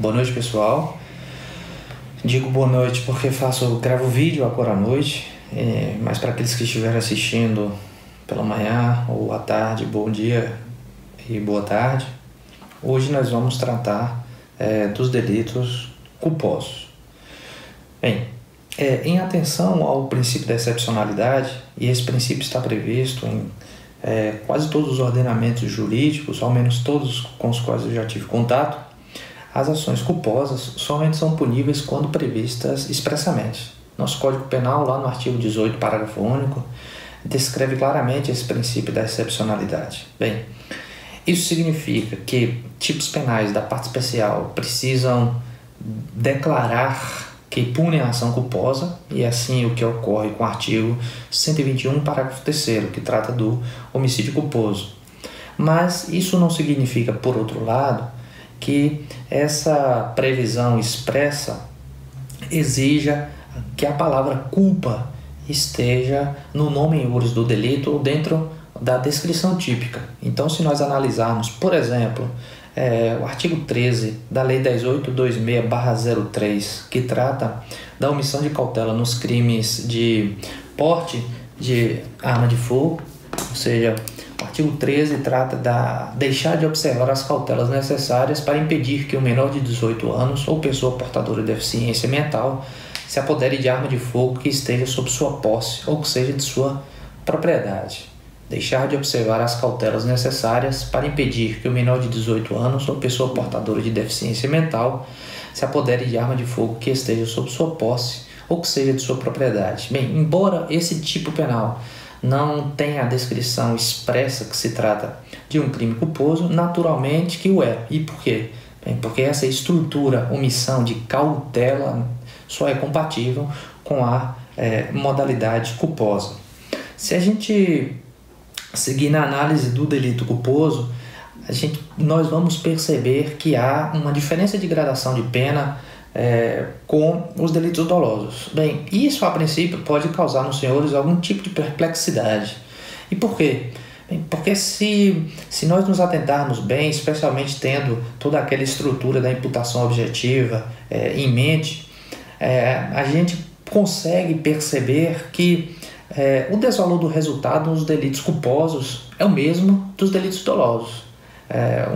Boa noite, pessoal. Digo boa noite porque gravo vídeo agora à noite, mas para aqueles que estiverem assistindo pela manhã ou à tarde, bom dia e boa tarde. Hoje nós vamos tratar dos delitos culposos. Bem, em atenção ao princípio da excepcionalidade, e esse princípio está previsto em quase todos os ordenamentos jurídicos, ao menos todos com os quais eu já tive contato, as ações culposas somente são puníveis quando previstas expressamente. Nosso Código Penal, lá no artigo 18, parágrafo único, descreve claramente esse princípio da excepcionalidade. Bem, isso significa que tipos penais da parte especial precisam declarar que punem a ação culposa, e é assim o que ocorre com o artigo 121, parágrafo 3º, que trata do homicídio culposo. Mas isso não significa, por outro lado, que essa previsão expressa exija que a palavra culpa esteja no nome iuris do delito ou dentro da descrição típica. Então, se nós analisarmos, por exemplo, o artigo 13 da Lei 10.826/03, que trata da omissão de cautela nos crimes de porte de arma de fogo, ou seja, o artigo 13 trata da deixar de observar as cautelas necessárias para impedir que um menor de 18 anos ou pessoa portadora de deficiência mental se apodere de arma de fogo que esteja sob sua posse ou que seja de sua propriedade. Deixar de observar as cautelas necessárias para impedir que o menor de 18 anos ou pessoa portadora de deficiência mental se apodere de arma de fogo que esteja sob sua posse ou que seja de sua propriedade. Bem, embora esse tipo penal não tenha a descrição expressa que se trata de um crime culposo, naturalmente que o é. E por quê? Bem, porque essa estrutura, omissão de cautela, só é compatível com a modalidade culposa. Se a gente seguir na análise do delito culposo, nós vamos perceber que há uma diferença de gradação de pena com os delitos dolosos. Bem, isso a princípio pode causar nos senhores algum tipo de perplexidade. E por quê? Bem, porque se nós nos atentarmos bem, especialmente tendo toda aquela estrutura da imputação objetiva em mente, a gente consegue perceber que o desvalor do resultado nos delitos culposos é o mesmo dos delitos dolosos.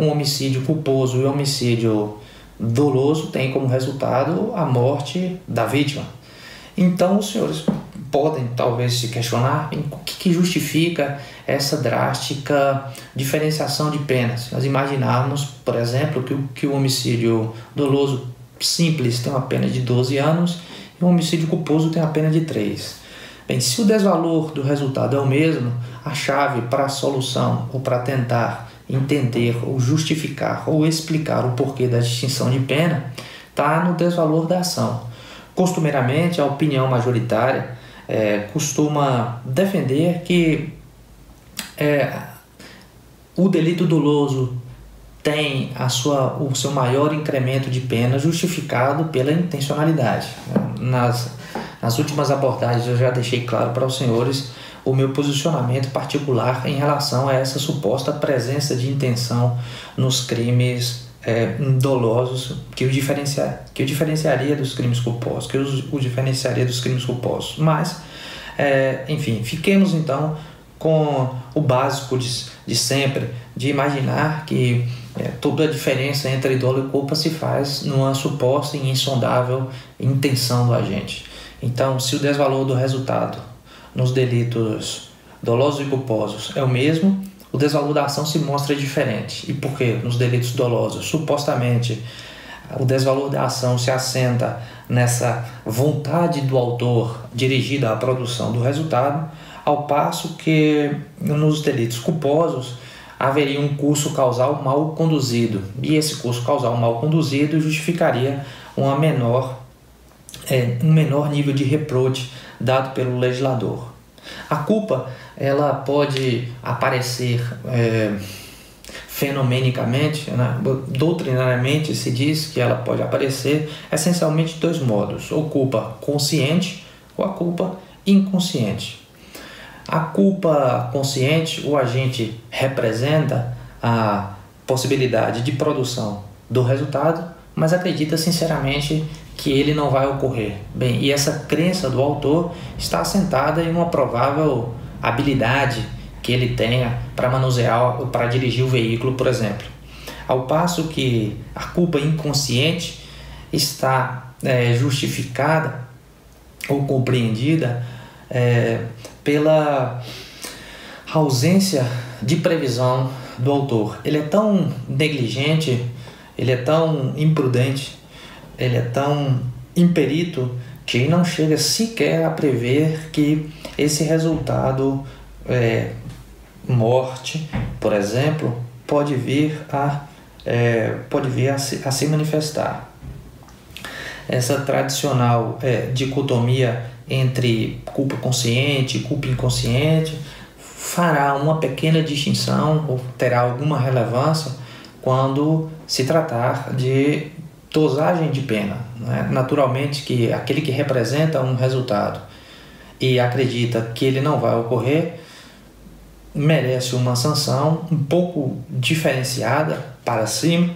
Um homicídio culposo e um homicídio doloso tem como resultado a morte da vítima. Então os senhores podem talvez se questionar o que justifica essa drástica diferenciação de penas. Nós imaginarmos, por exemplo, que o homicídio doloso simples tem uma pena de 12 anos e o homicídio culposo tem a pena de 3. Bem, se o desvalor do resultado é o mesmo, a chave para a solução ou para tentar entender ou justificar ou explicar o porquê da distinção de pena está no desvalor da ação. Costumeiramente, a opinião majoritária costuma defender que o delito doloso tem o seu maior incremento de pena justificado pela intencionalidade. Nas últimas abordagens eu já deixei claro para os senhores o meu posicionamento particular em relação a essa suposta presença de intenção nos crimes dolosos que o diferenciaria dos crimes culposos, Mas, enfim, fiquemos então com o básico de sempre, de imaginar que toda a diferença entre dolo e culpa se faz numa suposta e insondável intenção do agente. Então, se o desvalor do resultado nos delitos dolosos e culposos é o mesmo, o desvalor da ação se mostra diferente. E por quê? Nos delitos dolosos, supostamente, o desvalor da ação se assenta nessa vontade do autor dirigida à produção do resultado, ao passo que nos delitos culposos haveria um curso causal mal conduzido, e esse curso causal mal conduzido justificaria um menor nível de reproche dado pelo legislador. A culpa ela pode aparecer fenomenicamente, né? Doutrinariamente se diz que ela pode aparecer essencialmente de dois modos: ou culpa consciente ou a culpa inconsciente. A culpa consciente, o agente representa a possibilidade de produção do resultado, mas acredita sinceramente que ele não vai ocorrer. Bem, e essa crença do autor está assentada em uma provável habilidade que ele tenha para manusear ou para dirigir o veículo, por exemplo. Ao passo que a culpa inconsciente está justificada ou compreendida pela ausência de previsão do autor. Ele é tão negligente, ele é tão imprudente, ele é tão imperito que não chega sequer a prever que esse resultado, morte, por exemplo, pode vir a se manifestar. Essa tradicional dicotomia entre culpa consciente e culpa inconsciente fará uma pequena distinção ou terá alguma relevância quando se tratar de dosagem de pena, né? Naturalmente que aquele que representa um resultado e acredita que ele não vai ocorrer merece uma sanção um pouco diferenciada para cima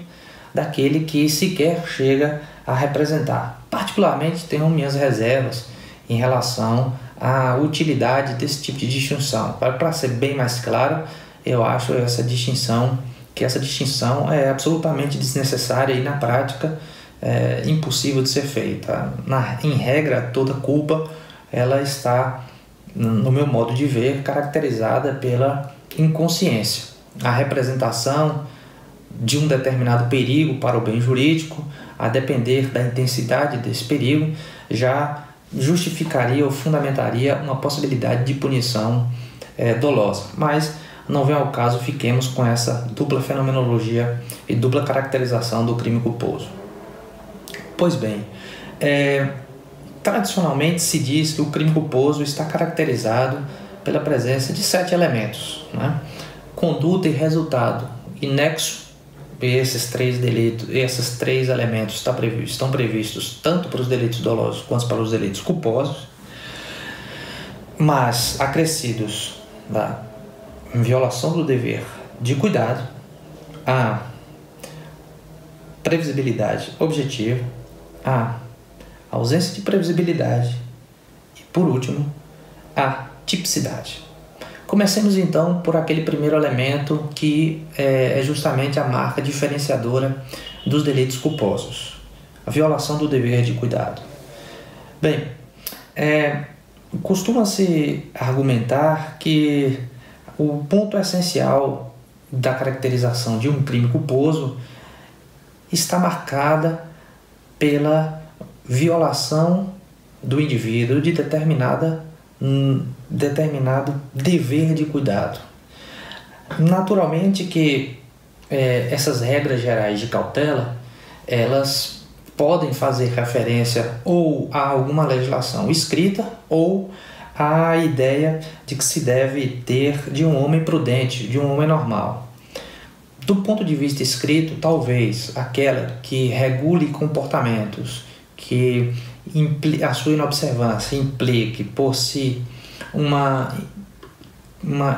daquele que sequer chega a representar. Particularmente tenho minhas reservas em relação à utilidade desse tipo de distinção. Para ser bem mais claro, eu acho que essa distinção é absolutamente desnecessária e na prática é impossível de ser feita. Em regra, toda culpa ela está, no meu modo de ver, caracterizada pela inconsciência. A representação de um determinado perigo para o bem jurídico, a depender da intensidade desse perigo, já justificaria ou fundamentaria uma possibilidade de punição dolosa. Mas não vem ao caso, fiquemos com essa dupla fenomenologia e dupla caracterização do crime culposo. Pois bem, tradicionalmente se diz que o crime culposo está caracterizado pela presença de 7 elementos, né? Conduta e resultado e nexo. Esses 3 elementos estão previstos tanto para os delitos dolosos quanto para os delitos culposos, mas acrescidos da violação do dever de cuidado, a previsibilidade objetiva, a ausência de previsibilidade e, por último, a tipicidade. Comecemos então por aquele primeiro elemento que é justamente a marca diferenciadora dos delitos culposos, a violação do dever de cuidado. Bem, costuma-se argumentar que o ponto essencial da caracterização de um crime culposo está marcada pela violação do indivíduo de determinado dever de cuidado. Naturalmente que essas regras gerais de cautela, elas podem fazer referência ou a alguma legislação escrita ou à ideia de que se deve ter de um homem prudente, de um homem normal. Do ponto de vista escrito, talvez aquela que regule comportamentos, que a sua inobservância implique por si uma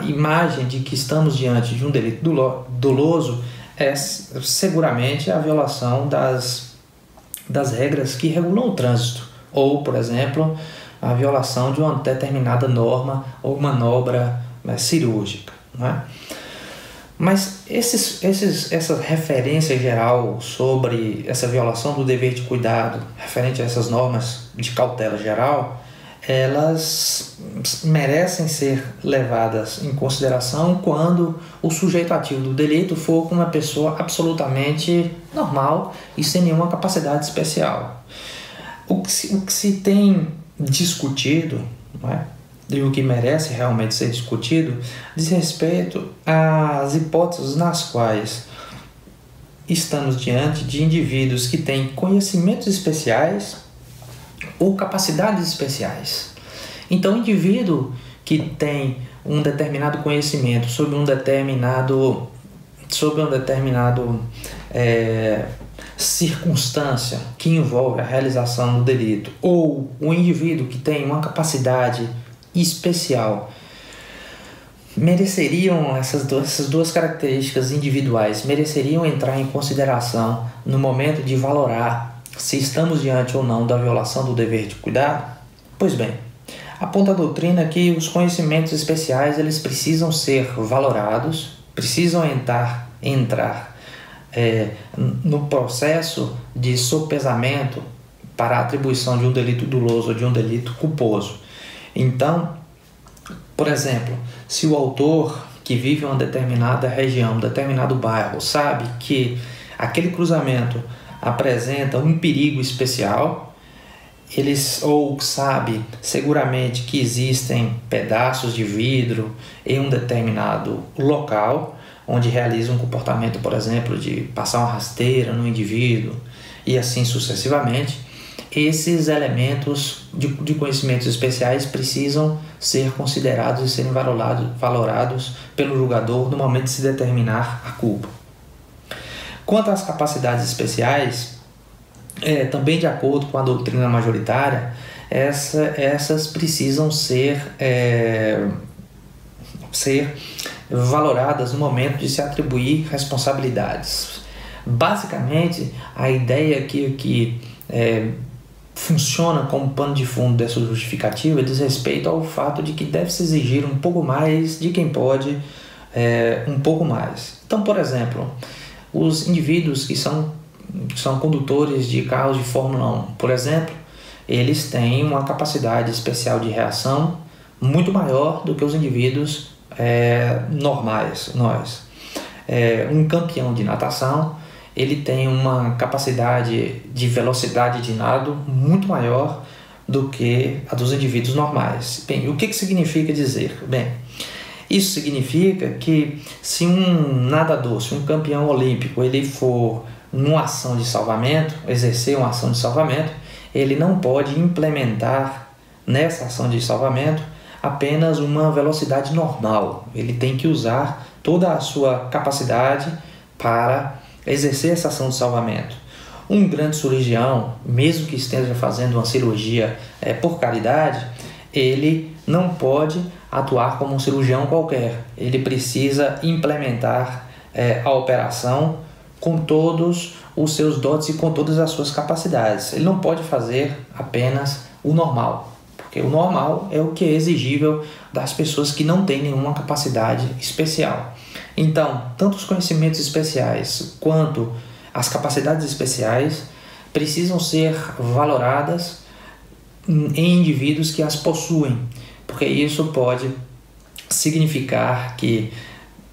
imagem de que estamos diante de um delito doloso, é seguramente a violação das regras que regulam o trânsito, ou, por exemplo, a violação de uma determinada norma ou manobra cirúrgica, não é? Mas essa referência geral sobre essa violação do dever de cuidado, referente a essas normas de cautela geral, elas merecem ser levadas em consideração quando o sujeito ativo do delito for uma pessoa absolutamente normal e sem nenhuma capacidade especial. O que se tem discutido, não é? E o que merece realmente ser discutido diz respeito às hipóteses nas quais estamos diante de indivíduos que têm conhecimentos especiais ou capacidades especiais. Então, o indivíduo que tem um determinado conhecimento sobre um determinado circunstância que envolve a realização do delito, ou o indivíduo que tem uma capacidade especial mereceriam essas duas características individuais, mereceriam entrar em consideração no momento de valorar se estamos diante ou não da violação do dever de cuidado? Pois bem, aponta a doutrina que os conhecimentos especiais eles precisam ser valorados, precisam entrar no processo de sopesamento para a atribuição de um delito doloso ou de um delito culposo. Então, por exemplo, se o autor que vive em uma determinada região, um determinado bairro, sabe que aquele cruzamento apresenta um perigo especial, ou sabe seguramente que existem pedaços de vidro em um determinado local, onde realiza um comportamento, por exemplo, de passar uma rasteira no indivíduo e assim sucessivamente, esses elementos de conhecimentos especiais precisam ser considerados e serem valorados pelo julgador no momento de se determinar a culpa. Quanto às capacidades especiais, também de acordo com a doutrina majoritária, essas precisam ser valoradas no momento de se atribuir responsabilidades. Basicamente, a ideia aqui que funciona como pano de fundo dessa justificativa diz respeito ao fato de que deve-se exigir um pouco mais de quem pode um pouco mais. Então, por exemplo, os indivíduos que são condutores de carros de Fórmula 1, por exemplo, eles têm uma capacidade especial de reação muito maior do que os indivíduos normais. Um campeão de natação, ele tem uma capacidade de velocidade de nado muito maior do que a dos indivíduos normais. Bem, o que significa dizer? Bem, isso significa que se um nadador, se um campeão olímpico, ele for numa ação de salvamento, exercer uma ação de salvamento, ele não pode implementar nessa ação de salvamento apenas uma velocidade normal. Ele tem que usar toda a sua capacidade para exercer essa ação de salvamento. Um grande cirurgião, mesmo que esteja fazendo uma cirurgia por caridade, ele não pode atuar como um cirurgião qualquer. Ele precisa implementar a operação com todos os seus dotes e com todas as suas capacidades. Ele não pode fazer apenas o normal, porque o normal é o que é exigível das pessoas que não têm nenhuma capacidade especial. Então, tanto os conhecimentos especiais quanto as capacidades especiais precisam ser valoradas em indivíduos que as possuem, porque isso pode significar que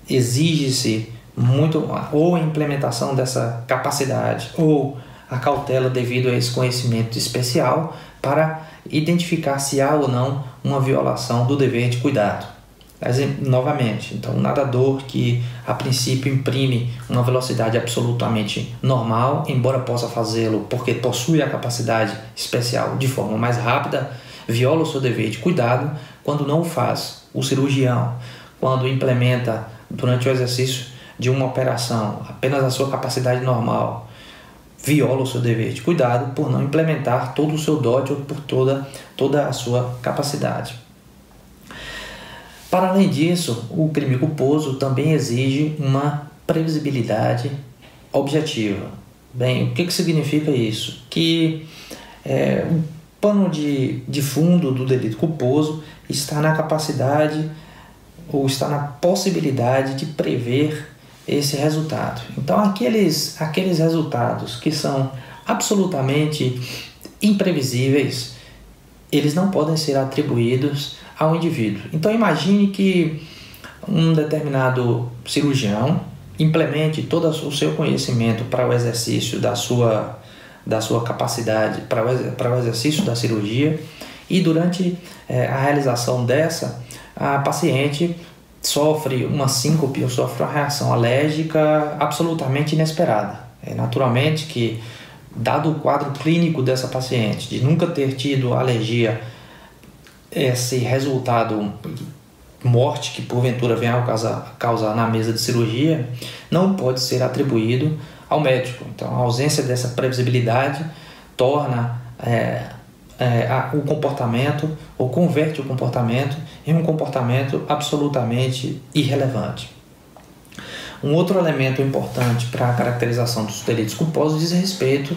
exige-se muito ou a implementação dessa capacidade ou a cautela devido a esse conhecimento especial para identificar se há ou não uma violação do dever de cuidado. Mas, novamente, então, um nadador que a princípio imprime uma velocidade absolutamente normal, embora possa fazê-lo porque possui a capacidade especial de forma mais rápida, viola o seu dever de cuidado quando não o faz. O cirurgião, quando implementa durante o exercício de uma operação apenas a sua capacidade normal, viola o seu dever de cuidado por não implementar todo o seu dote ou por toda a sua capacidade. Para além disso, o crime culposo também exige uma previsibilidade objetiva. Bem, o que significa isso? Que o pano de fundo do delito culposo está na capacidade ou está na possibilidade de prever esse resultado. Então, aqueles resultados que são absolutamente imprevisíveis, eles não podem ser atribuídos ao indivíduo. Então, imagine que um determinado cirurgião implemente todo o seu conhecimento para o exercício da sua capacidade, para o exercício da cirurgia, e durante a realização dessa, a paciente sofre uma síncope ou sofre uma reação alérgica absolutamente inesperada. Naturalmente que, dado o quadro clínico dessa paciente, de nunca ter tido alergia, esse resultado, morte que porventura venha a causar na mesa de cirurgia, não pode ser atribuído ao médico. Então, a ausência dessa previsibilidade torna o comportamento, ou converte o comportamento em um comportamento absolutamente irrelevante. Um outro elemento importante para a caracterização dos delitos culposos diz respeito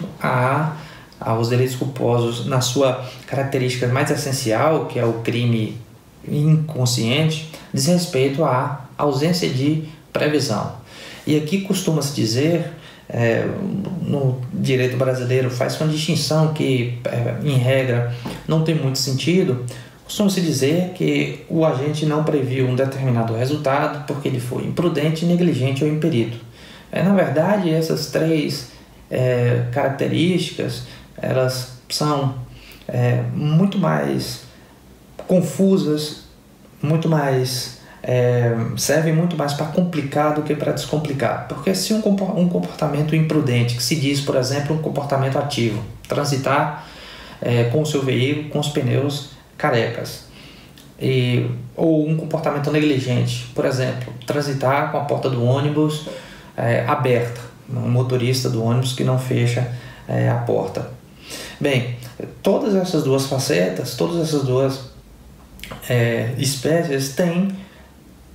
aos delitos culposos na sua característica mais essencial, que é o crime inconsciente, diz respeito à ausência de previsão. E aqui costuma-se dizer, no direito brasileiro faz uma distinção que, em regra, não tem muito sentido. Costuma-se dizer que o agente não previu um determinado resultado porque ele foi imprudente, negligente ou imperito. Na verdade, essas três características, elas são muito mais confusas, muito mais servem muito mais para complicar do que para descomplicar. Porque se um comportamento imprudente, que se diz, por exemplo, um comportamento ativo, transitar com o seu veículo com os pneus carecas, ou um comportamento negligente, por exemplo, transitar com a porta do ônibus aberta, um motorista do ônibus que não fecha a porta. Bem, todas essas duas facetas, todas essas duas espécies têm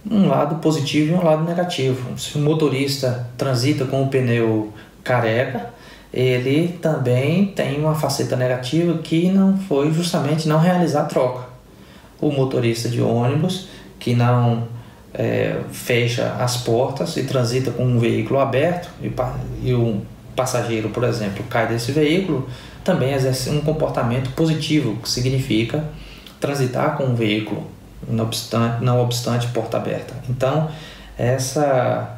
um lado positivo e um lado negativo. Se o motorista transita com o pneu careca, ele também tem uma faceta negativa que não foi justamente não realizar a troca. O motorista de ônibus que não fecha as portas e transita com um veículo aberto e um passageiro, por exemplo, cai desse veículo, também exerce um comportamento positivo, que significa transitar com um veículo, não obstante porta aberta. Então, essa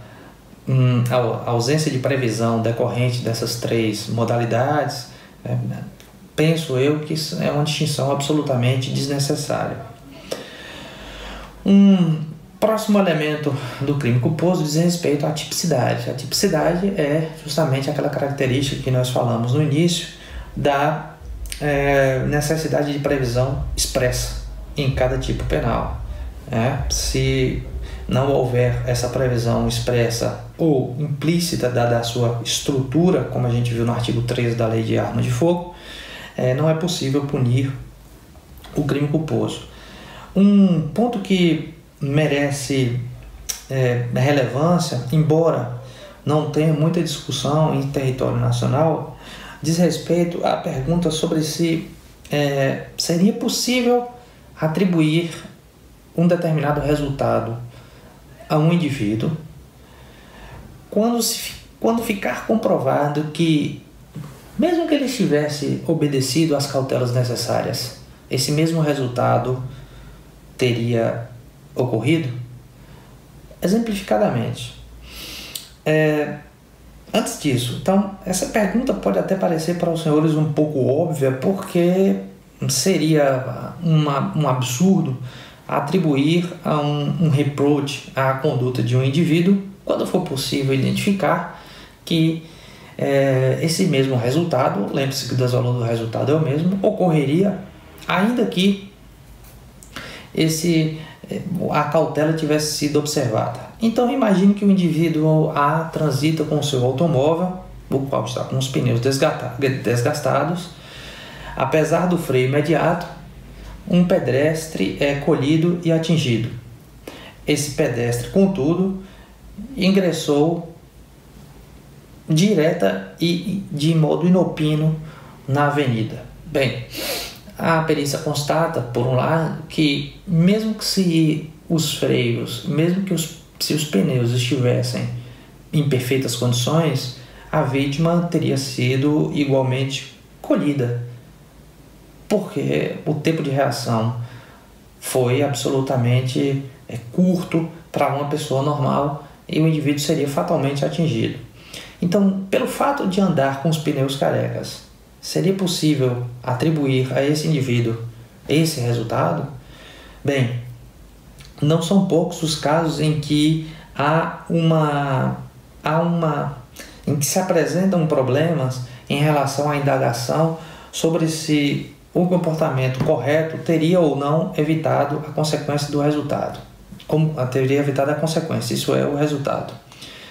a ausência de previsão decorrente dessas três modalidades, penso eu que isso é uma distinção absolutamente desnecessária. Um próximo elemento do crime culposo diz respeito à tipicidade. A tipicidade é justamente aquela característica que nós falamos no início da necessidade de previsão expressa em cada tipo penal. Se não houver essa previsão expressa ou implícita dada a sua estrutura, como a gente viu no artigo 13 da Lei de Armas de Fogo, não é possível punir o crime culposo. Um ponto que merece relevância, embora não tenha muita discussão em território nacional, diz respeito à pergunta sobre se seria possível atribuir um determinado resultado a um indivíduo quando ficar comprovado que, mesmo que ele tivesse obedecido às cautelas necessárias, esse mesmo resultado teria ocorrido. Exemplificadamente, antes disso, então, essa pergunta pode até parecer para os senhores um pouco óbvia, porque seria um absurdo atribuir a um reproach à conduta de um indivíduo quando for possível identificar que esse mesmo resultado, lembre-se que o desvalor do resultado é o mesmo, ocorreria ainda que a cautela tivesse sido observada. Então imagine que o indivíduo A transita com o seu automóvel, o qual está com os pneus desgastados. Apesar do freio imediato, um pedestre é colhido e atingido. Esse pedestre, contudo, ingressou direta e de modo inopino na avenida. Bem, a perícia constata, por um lado, que mesmo que se os freios, se os pneus estivessem em perfeitas condições, a vítima teria sido igualmente colhida, porque o tempo de reação foi absolutamente curto para uma pessoa normal e o indivíduo seria fatalmente atingido. Então, pelo fato de andar com os pneus carecas, seria possível atribuir a esse indivíduo esse resultado? Bem, não são poucos os casos em que em que se apresentam problemas em relação à indagação sobre se o comportamento correto teria ou não evitado a consequência do resultado. Como teria evitado a consequência, isso é o resultado.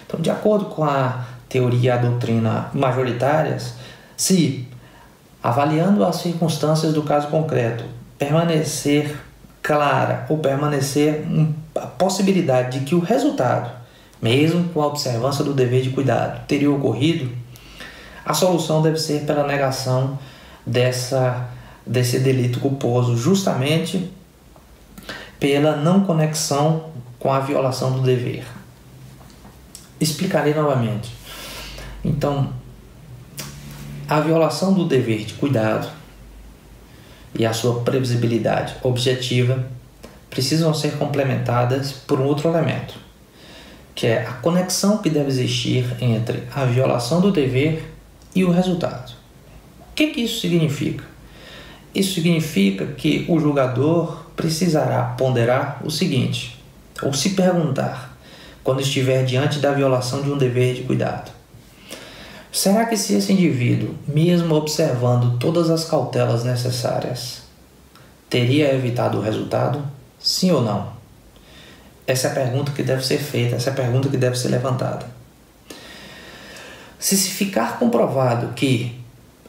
Então, de acordo com a teoria e a doutrina majoritárias, se avaliando as circunstâncias do caso concreto, permanecer clara ou permanecer a possibilidade de que o resultado, mesmo com a observância do dever de cuidado, teria ocorrido, a solução deve ser pela negação desse delito culposo, justamente pela não conexão com a violação do dever. Explicarei novamente. Então, a violação do dever de cuidado e a sua previsibilidade objetiva precisam ser complementadas por um outro elemento, que é a conexão que deve existir entre a violação do dever e o resultado. O que isso significa? Isso significa que o julgador precisará ponderar o seguinte, ou se perguntar, quando estiver diante da violação de um dever de cuidado: será que se esse indivíduo, mesmo observando todas as cautelas necessárias, teria evitado o resultado? Sim ou não? Essa é a pergunta que deve ser feita, essa é a pergunta que deve ser levantada. Se ficar comprovado que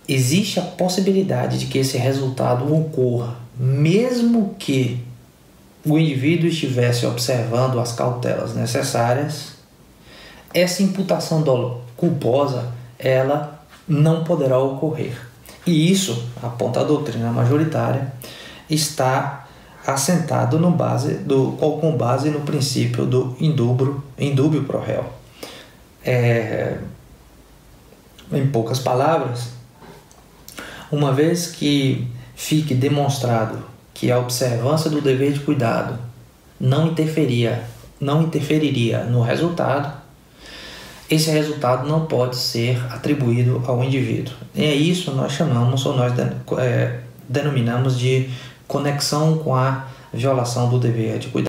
existe a possibilidade de que esse resultado ocorra, mesmo que o indivíduo estivesse observando as cautelas necessárias, essa imputação culposa, ela não poderá ocorrer. E isso, aponta a doutrina majoritária, está assentado com base no princípio do indúbio pro réu. Em poucas palavras, uma vez que fique demonstrado que a observância do dever de cuidado não interferiria no resultado, esse resultado não pode ser atribuído ao indivíduo. E é isso nós chamamos, ou nós denominamos de conexão com a violação do dever de cuidado.